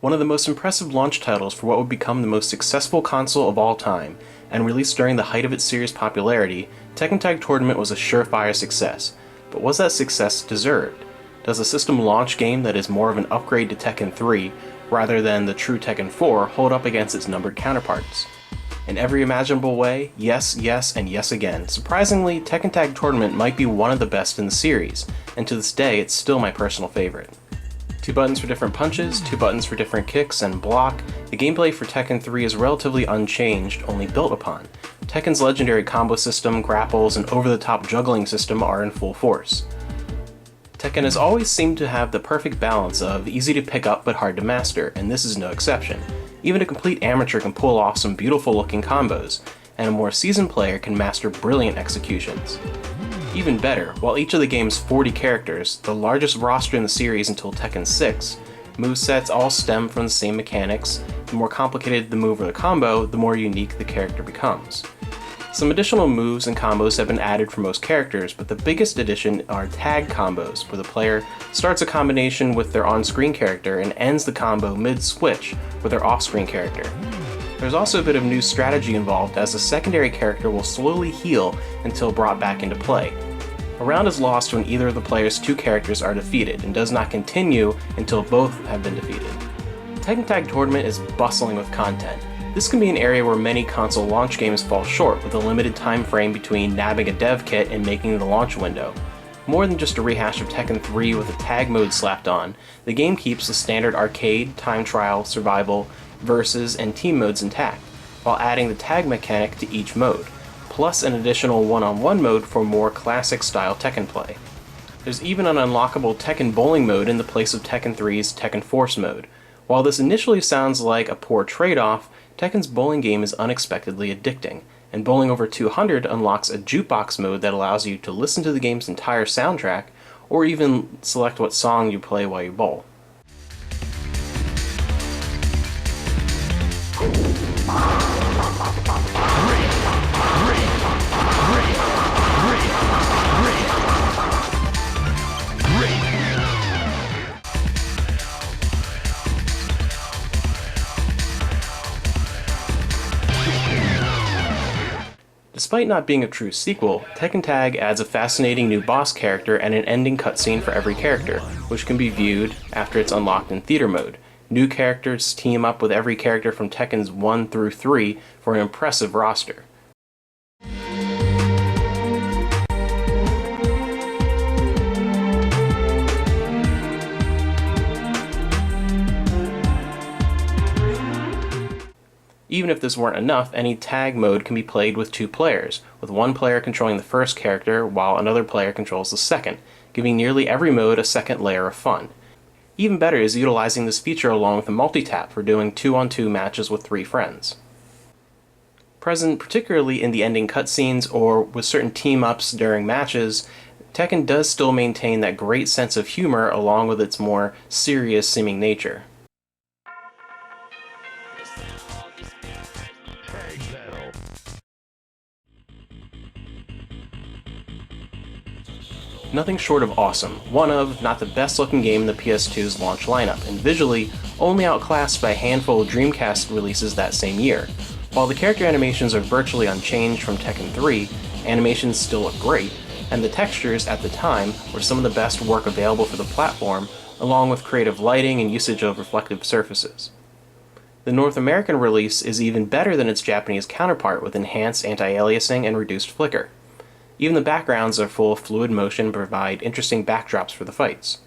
One of the most impressive launch titles for what would become the most successful console of all time, and released during the height of its series' popularity, Tekken Tag Tournament was a surefire success. But was that success deserved? Does a system launch game that is more of an upgrade to Tekken 3, rather than the true Tekken 4, hold up against its numbered counterparts? In every imaginable way, yes, yes, and yes again. Surprisingly, Tekken Tag Tournament might be one of the best in the series, and to this day it's still my personal favorite. 2 buttons for different punches, 2 buttons for different kicks and block, the gameplay for Tekken 3 is relatively unchanged, only built upon. Tekken's legendary combo system, grapples, and over-the-top juggling system are in full force. Tekken has always seemed to have the perfect balance of easy to pick up but hard to master, and this is no exception. Even a complete amateur can pull off some beautiful looking combos, and a more seasoned player can master brilliant executions. Even better, while each of the game's 40 characters, the largest roster in the series until Tekken 6, movesets all stem from the same mechanics. The more complicated the move or the combo, the more unique the character becomes. Some additional moves and combos have been added for most characters, but the biggest addition are tag combos, where the player starts a combination with their on-screen character and ends the combo mid-switch with their off-screen character. There's also a bit of new strategy involved, as the secondary character will slowly heal until brought back into play. A round is lost when either of the player's 2 characters are defeated, and does not continue until both have been defeated. Tekken Tag Tournament is bustling with content. This can be an area where many console launch games fall short, with a limited time frame between nabbing a dev kit and making the launch window. More than just a rehash of Tekken 3 with a tag mode slapped on, the game keeps the standard arcade, time trial, survival, versus, and team modes intact, while adding the tag mechanic to each mode, plus an additional one-on-one mode for more classic-style Tekken play. There's even an unlockable Tekken bowling mode in the place of Tekken 3's Tekken Force mode. While this initially sounds like a poor trade-off, Tekken's bowling game is unexpectedly addicting, and Bowling Over 200 unlocks a jukebox mode that allows you to listen to the game's entire soundtrack, or even select what song you play while you bowl. Despite not being a true sequel, Tekken Tag adds a fascinating new boss character and an ending cutscene for every character, which can be viewed after it's unlocked in theater mode. New characters team up with every character from Tekken's 1 through 3 for an impressive roster. Even if this weren't enough, any tag mode can be played with 2 players, with one player controlling the first character while another player controls the second, giving nearly every mode a second layer of fun. Even better is utilizing this feature along with a multi-tap for doing 2-on-2 matches with 3 friends. Present particularly in the ending cutscenes or with certain team-ups during matches, Tekken does still maintain that great sense of humor along with its more serious-seeming nature. Nothing short of awesome, one of, not the best looking game in the PS2's launch lineup, and visually only outclassed by a handful of Dreamcast releases that same year. While the character animations are virtually unchanged from Tekken 3, animations still look great, and the textures at the time were some of the best work available for the platform, along with creative lighting and usage of reflective surfaces. The North American release is even better than its Japanese counterpart with enhanced anti-aliasing and reduced flicker. Even the backgrounds are full of fluid motion and provide interesting backdrops for the fights.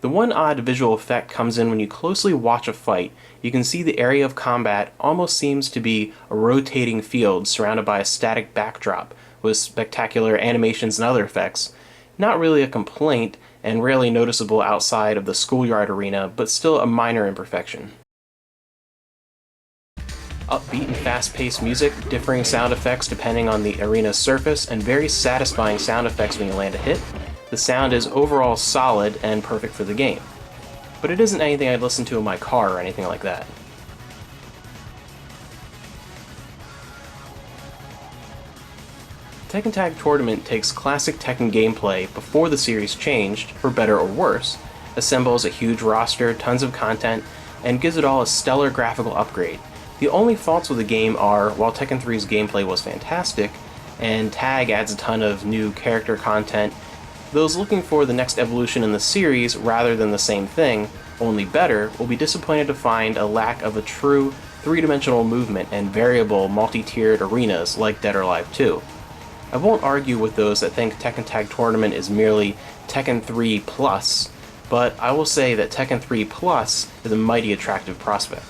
The one odd visual effect comes in when you closely watch a fight. You can see the area of combat almost seems to be a rotating field surrounded by a static backdrop with spectacular animations and other effects. Not really a complaint and rarely noticeable outside of the schoolyard arena, but still a minor imperfection. Upbeat and fast-paced music, differing sound effects depending on the arena's surface, and very satisfying sound effects when you land a hit. The sound is overall solid and perfect for the game. But it isn't anything I'd listen to in my car or anything like that. Tekken Tag Tournament takes classic Tekken gameplay before the series changed, for better or worse, assembles a huge roster, tons of content, and gives it all a stellar graphical upgrade. The only faults with the game are, while Tekken 3's gameplay was fantastic, and Tag adds a ton of new character content, those looking for the next evolution in the series rather than the same thing, only better, will be disappointed to find a lack of a true three-dimensional movement and variable multi-tiered arenas like Dead or Alive 2. I won't argue with those that think Tekken Tag Tournament is merely Tekken 3 Plus, but I will say that Tekken 3 Plus is a mighty attractive prospect.